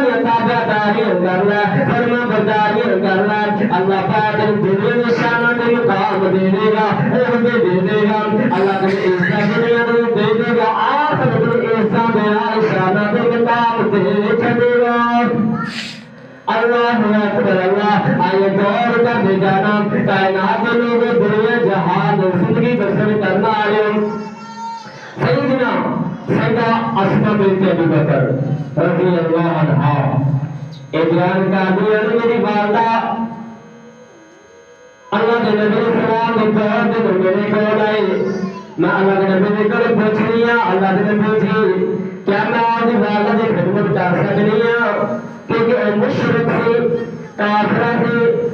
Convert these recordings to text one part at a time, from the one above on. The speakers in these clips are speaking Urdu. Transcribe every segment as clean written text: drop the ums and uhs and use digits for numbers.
نے تابعداری کرنا فرما برداری کرنا اللہ پاک دنیا میں شان دے مقام دے دے گا اور دے دے گا اللہ کے عزت دنیا میں دے دے گا آخرت میں عزت دے شان دے مقام دے چھڑے گا اللہ اکبر اللہ آئے دور کا دے جانا کائنات میں لوگ دنیا جہاد زندگی بسر کرنا آئے سیدنا سیدہ اسماء بنت ابی بکر رضی اللہ عنہا بیان کر دیا میری والدہ اللہ کے نبی سلام کے دور میں میرے کول آئے میں اللہ کے نبی کو پوچھ رہی ہوں اللہ نے پوچھی کیا میں آپ کی والدہ کی خدمت کر سکتی ہوں کیونکہ وہ مشرک سے کافرہ سے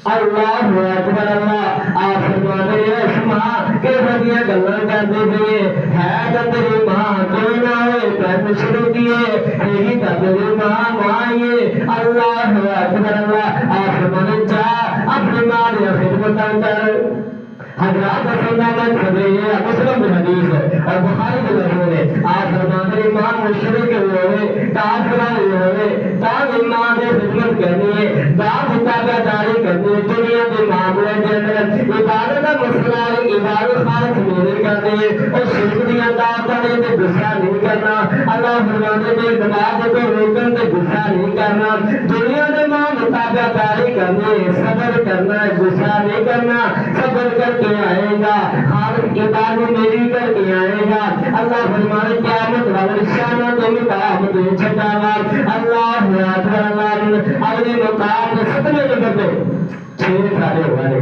اللہ اکبر اللہ آپ فرماتے ہیں اسماء کہ بڑیاں گلاں کردے پئے ہے تے تیری ماں کوئی نہ ہوئے تے مشرک ہے یہی تے تیری ماں یہ اللہ اکبر اللہ آپ فرماتے جا اپنی ماں کی خدمت کر حضرات سنت خبریں مسلم میں حدیث ہے اور بخاری کے لفظ ہے آپ فرماتے ہیں ماں مشرک ہوئے کافر ہوئے تاکہ ماں کی خدمت کرنی ہے باپ تابعداری کرنی ہے دنیا کے معاملے کے اندر عبادت کا مسئلہ ہے عبادت خالص میرے کرنی ہے اور شرک دیا دعوتیں تے غصہ نہیں کرنا اللہ فرماتے ہیں نماز کو روکن تے غصہ نہیں کرنا دنیا کے معاملے تابعداری کرنی ہے صبر کرنا ہے غصہ نہیں کرنا صبر کر کے آئے گا خالق عبادت میری کر کے آئے گا اللہ فرمانے قیامت والے شانہ دے مقام دے چھٹا گا اللہ اکبر اللہ اگلے مقام دے ستمے نمبر پہ 6 سالے والے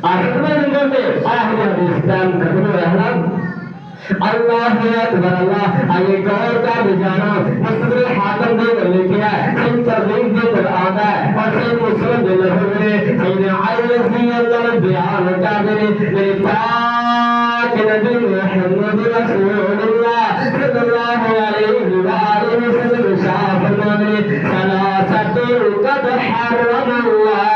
ستمے نمبر پہ آخری اسلام ختم رہنا اللہ اکبر اللہ آئے گور کا بجانا مستدر حاکم دے کر لے کیا ان ترغیب دے کر آتا ہے اور سید مسلم دے لفظ میں سید علی رضی اللہ نے بیان کر دے میرے پاک نبی محمد رسول اللہ صلی اللہ علیہ وآلہ وسلم شاہ فرمانے ثلاثۃ قد حرم اللہ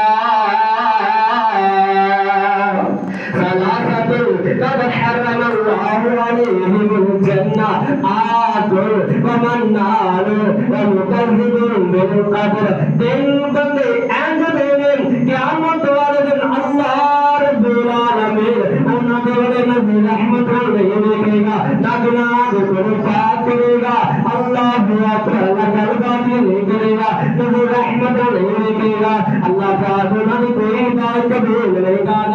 قد حرم الله عليهم الجنة آكل ومنان ومكذب بالقدر دن بندے اینج دین قیامت والے دن اللہ رب العالمین انہاں دے والے نبی رحمت نہیں دیکھے گا نہ گناہ کو پاک کرے گا اللہ اکبر اللہ گلبات نہیں کرے گا نبی رحمت نہیں دیکھے گا اللہ پاک انہاں دی کوئی ہدایت قبول نہیں کرے